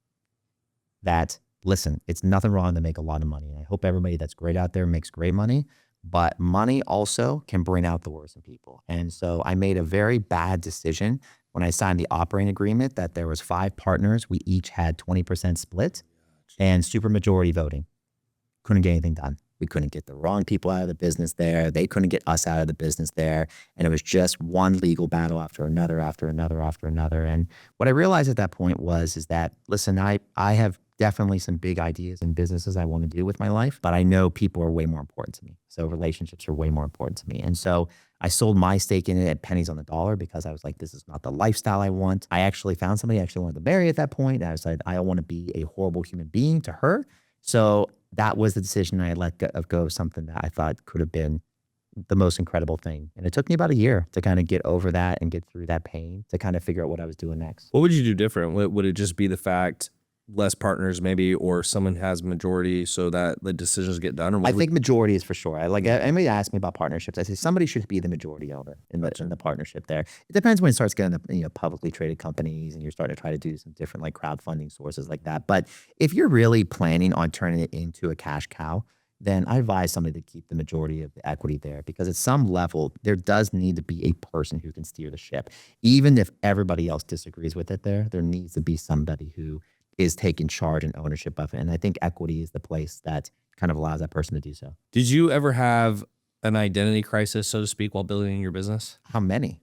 That, listen, it's nothing wrong to make a lot of money. And I hope everybody that's great out there makes great money, but money also can bring out the worst in people. And so I made a very bad decision when I signed the operating agreement that there was 5 partners. We each had 20% split and supermajority voting. Couldn't get anything done. We couldn't get the wrong people out of the business there. They couldn't get us out of the business there. And it was just one legal battle after another, after another, after another. And what I realized at that point is that, listen, I have definitely some big ideas and businesses I want to do with my life, but I know people are way more important to me. So relationships are way more important to me. And so I sold my stake in it at pennies on the dollar because I was like, this is not the lifestyle I want. I actually found somebody I actually wanted to marry at that point. And I said, I don't want to be a horrible human being to her. So that was the decision. I let go of something that I thought could have been the most incredible thing. And it took me about a year to kind of get over that and get through that pain to kind of figure out what I was doing next. What would you do different? Would it just be the fact less partners maybe, or someone has majority so that the decisions get done? Or I think majority is for sure. Anybody asks me about partnerships, I say somebody should be the majority owner in the partnership there. It depends when it starts getting the publicly traded companies and you're starting to try to do some different like crowdfunding sources like that. But if you're really planning on turning it into a cash cow, then I advise somebody to keep the majority of the equity there, because at some level there does need to be a person who can steer the ship. Even if everybody else disagrees with it there needs to be somebody who is taking charge and ownership of it. And I think equity is the place that kind of allows that person to do so. Did you ever have an identity crisis, so to speak, while building your business? How many?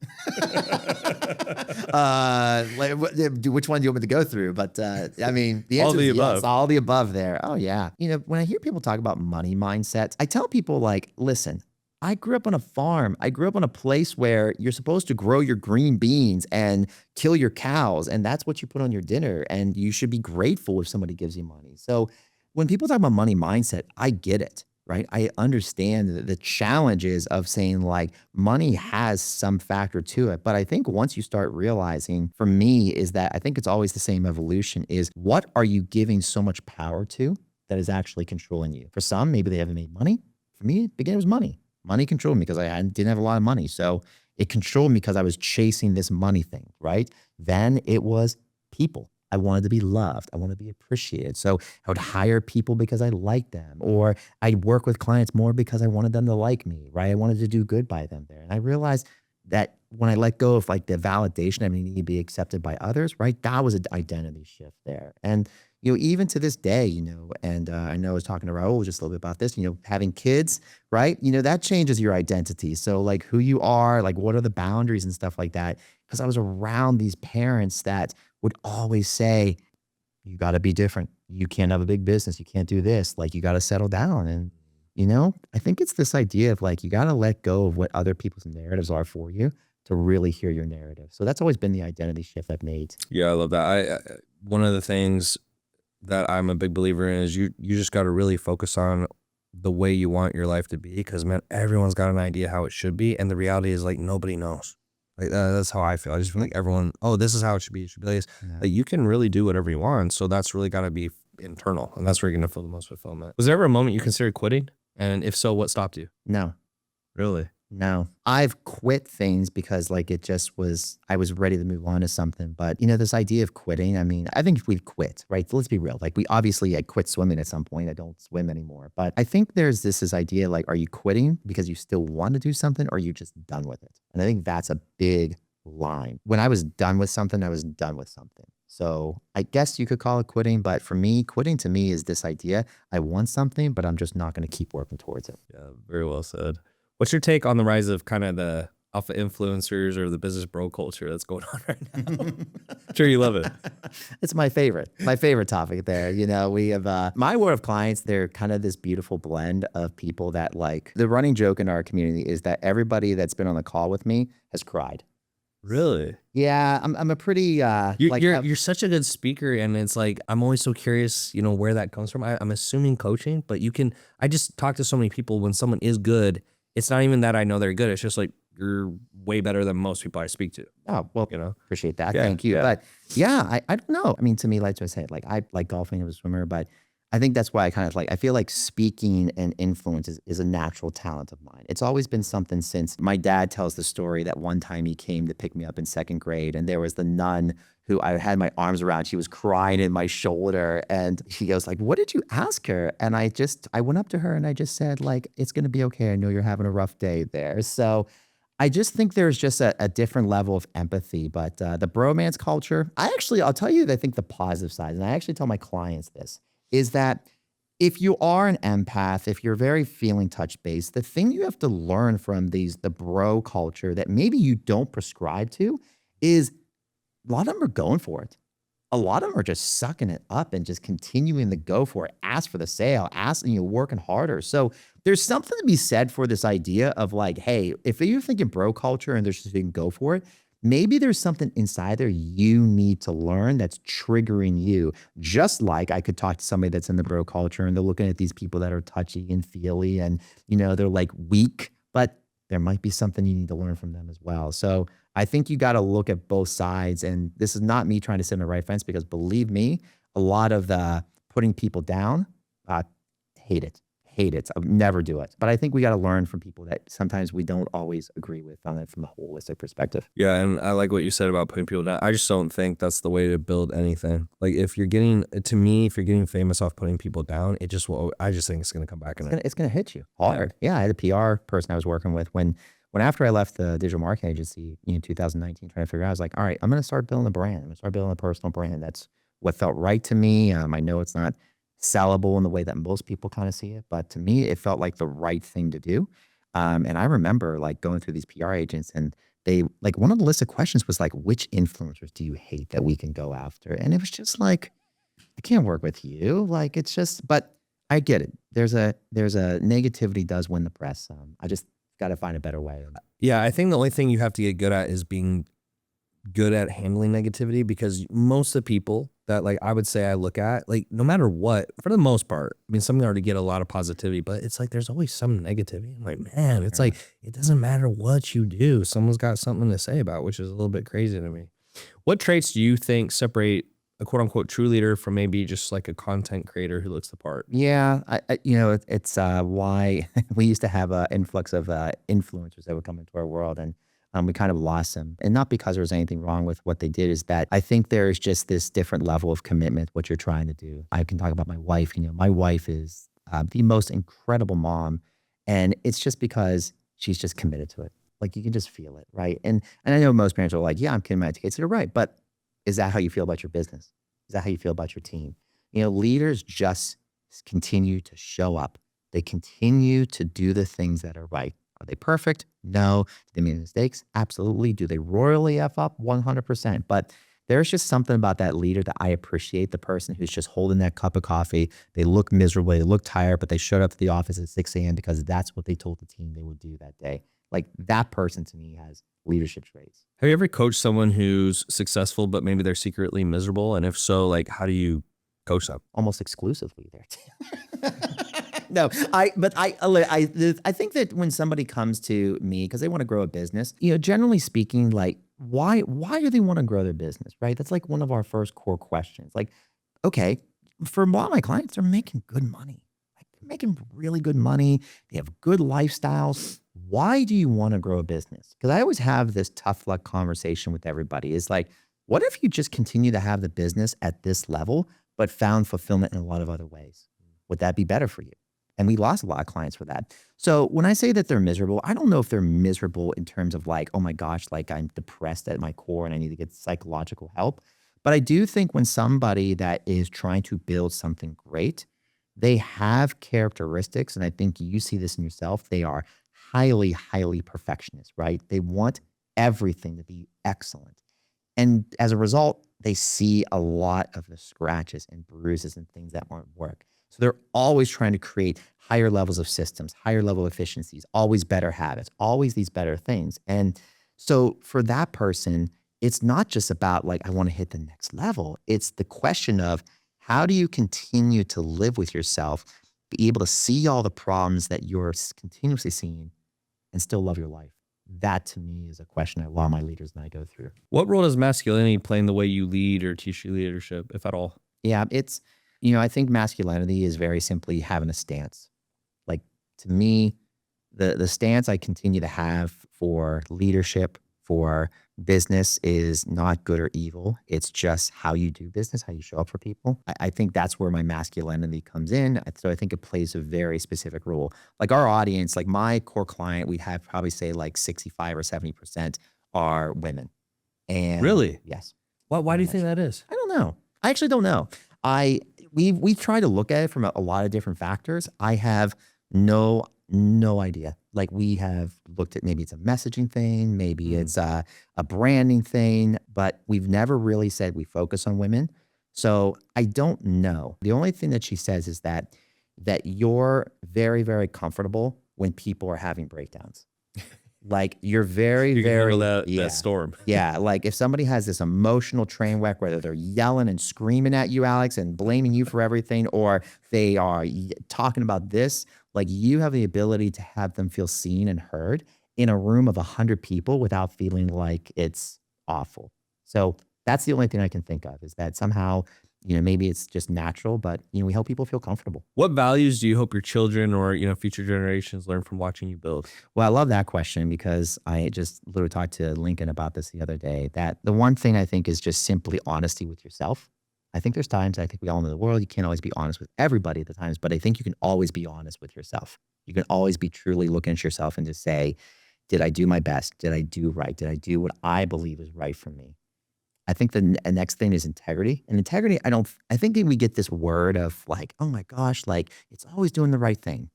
Which one do you want me to go through? But I mean, the answer is yes, all the above there. Oh yeah. When I hear people talk about money mindset, I tell people like, listen, I grew up on a farm. I grew up on a place where you're supposed to grow your green beans and kill your cows, and that's what you put on your dinner. And you should be grateful if somebody gives you money. So when people talk about money mindset, I get it, right? I understand the challenges of saying like money has some factor to it. But I think once you start realizing, for me, is that I think it's always the same evolution is what are you giving so much power to that is actually controlling you? For some, maybe they haven't made money. For me, it was money. Money controlled me because I didn't have a lot of money. So it controlled me because I was chasing this money thing, right? Then it was people. I wanted to be loved. I wanted to be appreciated. So I would hire people because I liked them, or I'd work with clients more because I wanted them to like me, right? I wanted to do good by them there. And I realized that when I let go of like the validation, I need to be accepted by others, right? That was an identity shift there. And even to this day, and I know I was talking to Raul just a little bit about this, having kids, right? That changes your identity. So like who you are, like what are the boundaries and stuff like that? Because I was around these parents that would always say, you got to be different. You can't have a big business. You can't do this. Like you got to settle down. And, I think it's this idea of like, you got to let go of what other people's narratives are for you to really hear your narrative. So that's always been the identity shift I've made. Yeah, I love that. One of the things that I'm a big believer in is you just got to really focus on the way you want your life to be, because man, everyone's got an idea how it should be, and the reality is like nobody knows. Like that's how I feel. I just feel like everyone, this is how it should be. It should be like this. Yeah. Like you can really do whatever you want. So that's really got to be internal, and that's where you're going to feel the most fulfillment. Was there ever a moment you considered quitting? And if so, what stopped you? No. Really? No, I've quit things because like it just was, I was ready to move on to something. But you know, this idea of quitting, I mean, I think if we'd quit, right? Let's be real. Like we obviously, I quit swimming at some point. I don't swim anymore. But I think there's this idea like, are you quitting because you still want to do something or are you just done with it? And I think that's a big line. When I was done with something, I was done with something. So I guess you could call it quitting. But for me, quitting to me is this idea, I want something, but I'm just not going to keep working towards it. Yeah, very well said. What's your take on the rise of kind of the alpha influencers or the business bro culture that's going on right now? I'm sure you love it. It's my favorite topic there. You know, we have my world of clients, they're kind of this beautiful blend of people that like, the running joke in our community is that everybody that's been on the call with me has cried. Really? Yeah, I'm a pretty you're such a good speaker, and it's like I'm always so curious, you know, where that comes from. I'm assuming coaching, but I just talk to so many people when someone is good. It's not even that I know they're good. It's just like you're way better than most people I speak to. Oh, well, you know, appreciate that. Yeah, Thank you. yeah. But yeah, I don't know. I mean, to me, like I said, like I like golfing as a swimmer, but I think that's why I kind of like, I feel like speaking and influence is a natural talent of mine. It's always been something since my dad tells the story that one time he came to pick me up in second grade and there was the nun who I had my arms around. She was crying in my shoulder and she goes like, what did you ask her? And I went up to her and I just said like, it's going to be okay. I know you're having a rough day there. So I just think there's just a different level of empathy, but the bromance culture, I'll tell you, I think the positive side, and I actually tell my clients this, is that if you are an empath, if you're very feeling touch-based, the thing you have to learn from the bro culture that maybe you don't prescribe to is a lot of them are going for it. A lot of them are just sucking it up and just continuing to go for it, ask for the sale, working harder. So there's something to be said for this idea of like, hey, if you're thinking bro culture and there's just you can go for it, maybe there's something inside there you need to learn that's triggering you. Just like I could talk to somebody that's in the bro culture and they're looking at these people that are touchy and feely and, you know, they're like weak, but there might be something you need to learn from them as well. So I think you got to look at both sides. And this is not me trying to sit on the right fence because believe me, a lot of the putting people down, hate it. I would never do it. But I think we got to learn from people that sometimes we don't always agree with on it from a holistic perspective. Yeah, and I like what you said about putting people down. I just don't think that's the way to build anything. Like if you're getting famous off putting people down, I just think it's going to come back. It's going to hit you hard. Yeah, I had a PR person I was working with when after I left the digital marketing agency in 2019, trying to figure out, I was like, all right, I'm going to start building a brand. I'm going to start building a personal brand. That's what felt right to me. I know it's not sellable in the way that most people kind of see it, but to me, it felt like the right thing to do. And I remember like going through these PR agents and they like one of the list of questions was like, which influencers do you hate that we can go after? And it was just like, I can't work with you. Like, it's just, but I get it. There's a negativity does win the press. I just got to find a better way. Yeah. I think the only thing you have to get good at is being good at handling negativity, because most of the people that like I would say I look at, like no matter what, for the most part, I mean, some of them already get a lot of positivity, but it's like there's always some negativity. I'm like, man, it's like it doesn't matter what you do, someone's got something to say about it, which is a little bit crazy to me. What traits do you think separate a quote unquote true leader from maybe just like a content creator who looks the part? Yeah, it's why we used to have an influx of influencers that would come into our world, and we kind of lost them. And not because there was anything wrong with what they did, is that I think there's just this different level of commitment, what you're trying to do. I can talk about my wife. My wife is the most incredible mom. And it's just because she's just committed to it. Like you can just feel it, right? And I know most parents are like, yeah, I'm committed to kids. You're right. But is that how you feel about your business? Is that how you feel about your team? Leaders just continue to show up. They continue to do the things that are right. Are they perfect? No. Do they make mistakes? Absolutely. Do they royally F up? 100%. But there's just something about that leader that I appreciate, the person who's just holding that cup of coffee. They look miserable. They look tired, but they showed up to the office at 6 a.m. because that's what they told the team they would do that day. Like that person to me has leadership traits. Have you ever coached someone who's successful, but maybe they're secretly miserable? And if so, like, how do you coach them? Almost exclusively there too. No, I think that when somebody comes to me because they want to grow a business, generally speaking, like why do they want to grow their business, right? That's like one of our first core questions. Like, okay, for a lot of my clients, they're making good money. Like they're making really good money. They have good lifestyles. Why do you want to grow a business? Because I always have this tough luck conversation with everybody. Is like, what if you just continue to have the business at this level, but found fulfillment in a lot of other ways? Would that be better for you? And we lost a lot of clients for that. So when I say that they're miserable, I don't know if they're miserable in terms of like, oh my gosh, like I'm depressed at my core and I need to get psychological help. But I do think when somebody that is trying to build something great, they have characteristics, and I think you see this in yourself. They are highly, highly perfectionist, right? They want everything to be excellent. And as a result, they see a lot of the scratches and bruises and things that won't work. So they're always trying to create higher levels of systems, higher level efficiencies, always better habits, always these better things. And so for that person, it's not just about like, I want to hit the next level. It's the question of how do you continue to live with yourself, be able to see all the problems that you're continuously seeing and still love your life? That to me is a question that a lot of my leaders and I go through. What role does masculinity play in the way you lead or teach you leadership, if at all? Yeah, it's, I think masculinity is very simply having a stance. Like to me, the stance I continue to have for leadership, for business is not good or evil. It's just how you do business, how you show up for people. I think that's where my masculinity comes in. So I think it plays a very specific role. Like our audience, like my core client, we'd have probably say like 65 or 70% are women. And Really? yes. Why do you think that is? I don't know. I actually don't know. We try to look at it from a lot of different factors. I have no idea. Like we have looked at maybe it's a messaging thing, maybe it's a branding thing, but we've never really said we focus on women. So I don't know. The only thing that she says is that you're very, very comfortable when people are having breakdowns. Like you're very, You can very handle that storm. yeah. Like if somebody has this emotional train wreck, whether they're yelling and screaming at you, Alex, and blaming you for everything, or they are talking about this, like you have the ability to have them feel seen and heard in a room of 100 people without feeling like it's awful. So that's the only thing I can think of is that somehow, maybe it's just natural, but we help people feel comfortable. What values do you hope your children or future generations learn from watching you build? Well, I love that question because I just literally talked to Lincoln about this the other day, that the one thing I think is just simply honesty with yourself. I think there's times, I think we all know the world, you can't always be honest with everybody at the times, but I think you can always be honest with yourself. You can always be truly looking at yourself and just say, did I do my best? Did I do right? Did I do what I believe is right for me? I think the next thing is integrity. And integrity, I think we get this word of like, oh my gosh, like it's always doing the right thing.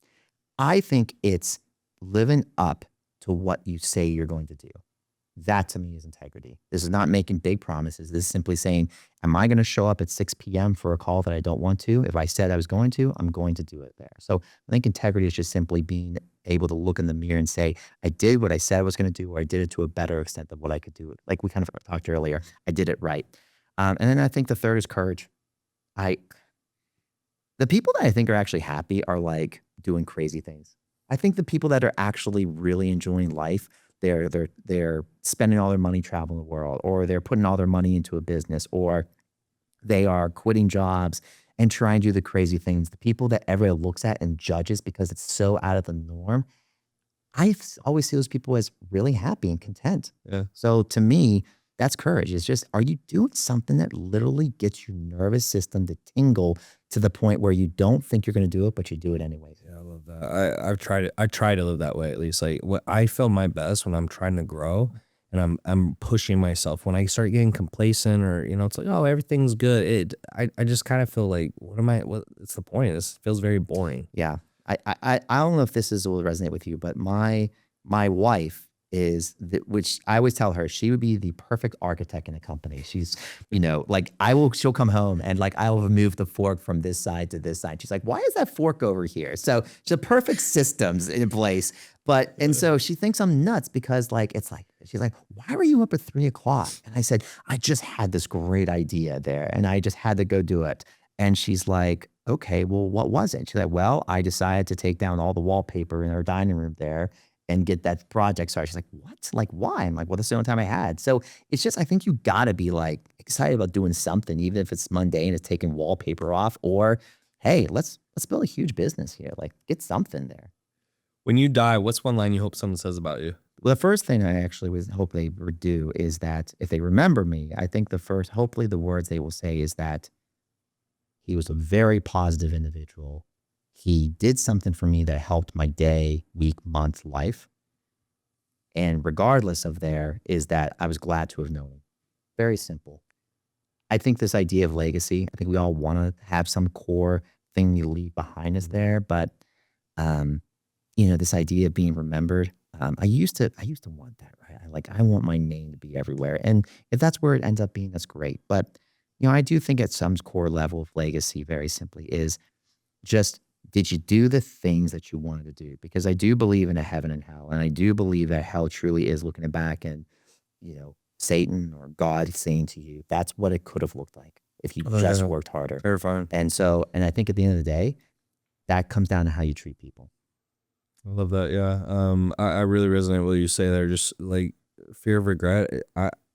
I think it's living up to what you say you're going to do. That to me is integrity. This is not making big promises. This is simply saying, am I going to show up at 6 p.m. for a call that I don't want to? If I said I was going to, I'm going to do it there. So I think integrity is just simply being able to look in the mirror and say, I did what I said I was going to do, or I did it to a better extent than what I could do. Like we kind of talked earlier, I did it right. And then I think the third is courage. The people that I think are actually happy are like doing crazy things. I think the people that are actually really enjoying life, they're spending all their money traveling the world, or they're putting all their money into a business, or they are quitting jobs and trying to do the crazy things. The people that everyone looks at and judges because it's so out of the norm, I always see those people as really happy and content. Yeah. So to me, that's courage. It's just, are you doing something that literally gets your nervous system to tingle to the point where you don't think you're going to do it, but you do it anyways? Yeah, I love that. I've tried it. I try to live that way at least. Like what I feel my best when I'm trying to grow and I'm pushing myself. When I start getting complacent or it's like, oh, everything's good. I just kind of feel like what's the point? This feels very boring. Yeah. I don't know if this will resonate with you, but my wife is which I always tell her she would be the perfect architect in a company. She's, like she'll come home and like I will move the fork from this side to this side. She's like, why is that fork over here? So she's a perfect systems in place. And so she thinks I'm nuts because she's like, why were you up at 3 o'clock? And I said, I just had this great idea there and I just had to go do it. And she's like, okay, well, what was it? She's like, well, I decided to take down all the wallpaper in our dining room there. and get that project started. She's like, what? Like, why? I'm like, well, that's the only time I had. So it's just, I think you gotta be like excited about doing something, even if it's mundane, it's taking wallpaper off, or hey, let's build a huge business here. Like, get something there. When you die, what's one line you hope someone says about you? Well, the first thing I actually was hope they would do is that if they remember me, I think hopefully the words they will say is that he was a very positive individual. He did something for me that helped my day, week, month, life. And regardless of there, is that I was glad to have known him. Very simple. I think this idea of legacy, I think we all want to have some core thing we leave behind us there. But, this idea of being remembered, I used to want that, right? I want my name to be everywhere. And if that's where it ends up being, that's great. But, I do think at some core level of legacy, very simply, is just, did you do the things that you wanted to do? Because I do believe in a heaven and hell. And I do believe that hell truly is looking back and, Satan or God saying to you, that's what it could have looked like if you just worked harder. Terrifying. And I think at the end of the day, that comes down to how you treat people. I love that. Yeah. I really resonate with what you say there. Just like fear of regret.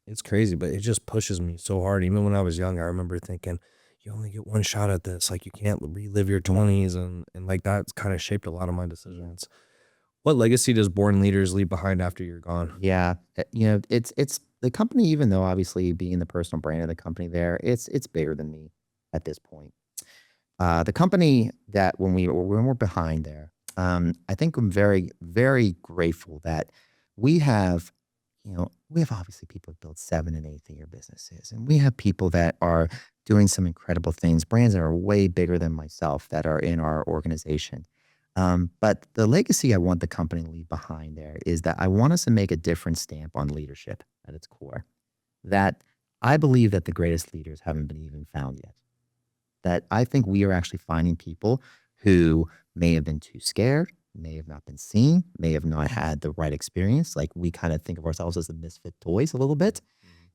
It's crazy, but it just pushes me so hard. Even when I was young, I remember thinking, you only get one shot at this. Like, you can't relive your 20s. And like that's kind of shaped a lot of my decisions. What legacy does Born Leaders leave behind after you're gone? Yeah. It's the company, even though obviously being the personal brand of the company there, it's bigger than me at this point. The company that when we're behind there, I think I'm very, very grateful that we have, we have obviously people that build 7 and 8 figure businesses, and we have people that are doing some incredible things, brands that are way bigger than myself that are in our organization. But the legacy I want the company to leave behind there is that I want us to make a different stamp on leadership at its core. That I believe that the greatest leaders haven't been even found yet. That I think we are actually finding people who may have been too scared, may have not been seen, may have not had the right experience. Like, we kind of think of ourselves as the misfit toys a little bit,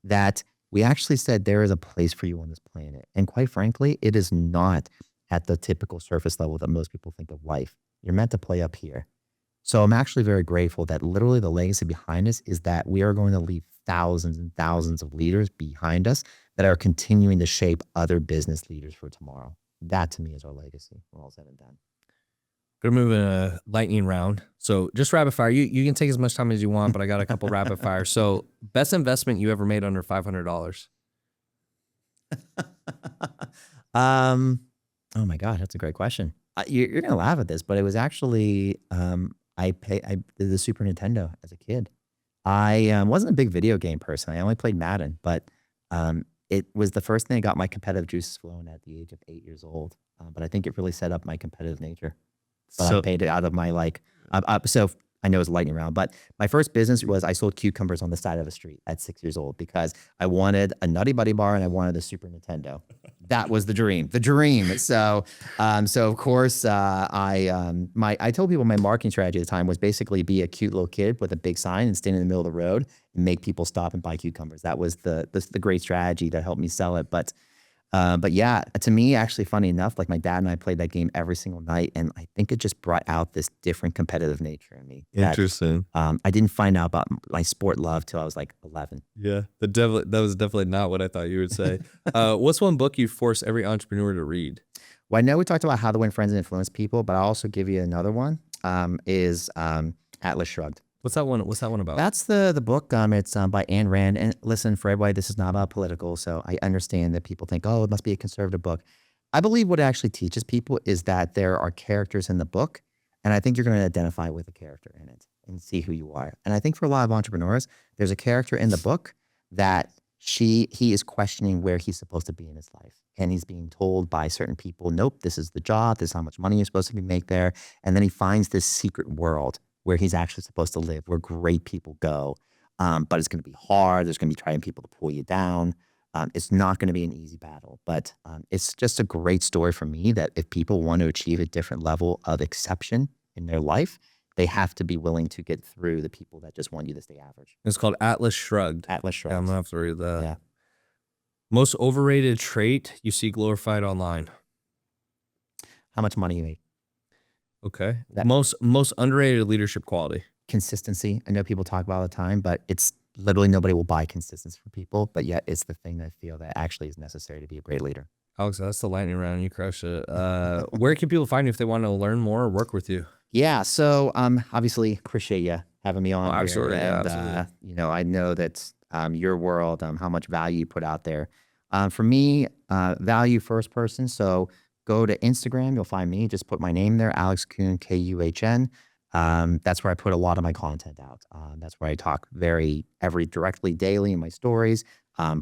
that we actually said there is a place for you on this planet. And quite frankly, it is not at the typical surface level that most people think of life. You're meant to play up here. So I'm actually very grateful that literally the legacy behind us is that we are going to leave thousands and thousands of leaders behind us that are continuing to shape other business leaders for tomorrow. That to me is our legacy when all said and done. Gonna move in a lightning round. So just rapid fire. You can take as much time as you want, but I got a couple rapid fire. So best investment you ever made under $500? Oh my God, that's a great question. You're gonna laugh at this, but it was actually I did the Super Nintendo as a kid. I wasn't a big video game person. I only played Madden, but it was the first thing that got my competitive juices flowing at the age of 8 years old. But I think it really set up my competitive nature. But I paid it out of my so I know it's a lightning round, but my first business was I sold cucumbers on the side of the street at 6 years old because I wanted a Nutty Buddy bar and I wanted a Super Nintendo. That was the dream. So of course, I told people my marketing strategy at the time was basically be a cute little kid with a big sign and stand in the middle of the road and make people stop and buy cucumbers. That was the great strategy that helped me sell it. But yeah, to me, actually, funny enough, like my dad and I played that game every single night, and I think it just brought out this different competitive nature in me. Interesting. I didn't find out about my sport love till I was like 11. Yeah, that was definitely not what I thought you would say. What's one book you force every entrepreneur to read? Well, I know we talked about how to win friends and influence people, but I'll also give you another one. Is Atlas Shrugged. What's that one? What's that one about? That's the book. It's by Ayn Rand. And listen, for everybody, this is not about political, so I understand that people think, oh, it must be a conservative book. I believe what it actually teaches people is that there are characters in the book, and I think you're going to identify with a character in it and see who you are. And I think for a lot of entrepreneurs, there's a character in the book that he is questioning where he's supposed to be in his life. And he's being told by certain people, nope, this is the job, this is how much money you're supposed to make there. And then he finds this secret world where he's actually supposed to live, where great people go. But it's going to be hard. There's going to be trying people to pull you down. It's not going to be an easy battle, but it's just a great story for me that if people want to achieve a different level of exception in their life, they have to be willing to get through the people that just want you to stay average. It's called Atlas Shrugged. Atlas Shrugged. Yeah, I'm going to have to read that. Yeah. Most overrated trait you see glorified online? How much money you make. Okay. Most underrated leadership quality? consistency. I know people talk about it all the time, but it's literally nobody will buy consistency for people, but yet it's the thing that I feel that actually is necessary to be a great leader. Alex, that's the lightning round. You crush it. Where can people find you if they want to learn more or work with you? Yeah. So obviously appreciate you having me on. Oh, absolutely. Here. Yeah, And absolutely. you know, I know that your world, how much value you put out there. For me, value first person. So go to Instagram, you'll find me. Just put my name there, Alex Kuhn, Kuhn. That's where I put a lot of my content out. That's where I talk directly daily in my stories,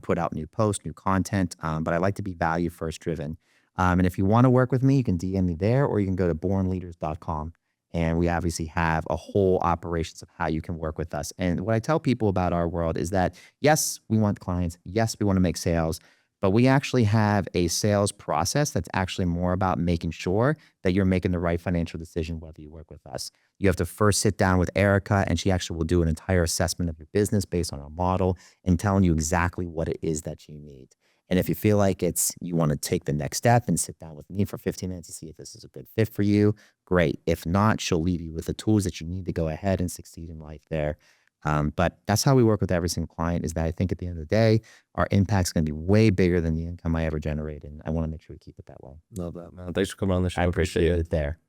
put out new posts, new content. But I like to be value first driven. And if you want to work with me, you can DM me there, or you can go to bornleaders.com. And we obviously have a whole operations of how you can work with us. And what I tell people about our world is that, yes, we want clients. Yes, we want to make sales, but we actually have a sales process that's actually more about making sure that you're making the right financial decision, whether you work with us. You have to first sit down with Erica, and she actually will do an entire assessment of your business based on our model and telling you exactly what it is that you need. And if you feel like you want to take the next step and sit down with me for 15 minutes to see if this is a good fit for you, great. If not, she'll leave you with the tools that you need to go ahead and succeed in life there. But that's how we work with every single client, is that I think at the end of the day, our impact's going to be way bigger than the income I ever generated. And I want to make sure we keep it that way. Love that, man. Thanks for coming on the show. I appreciate it there.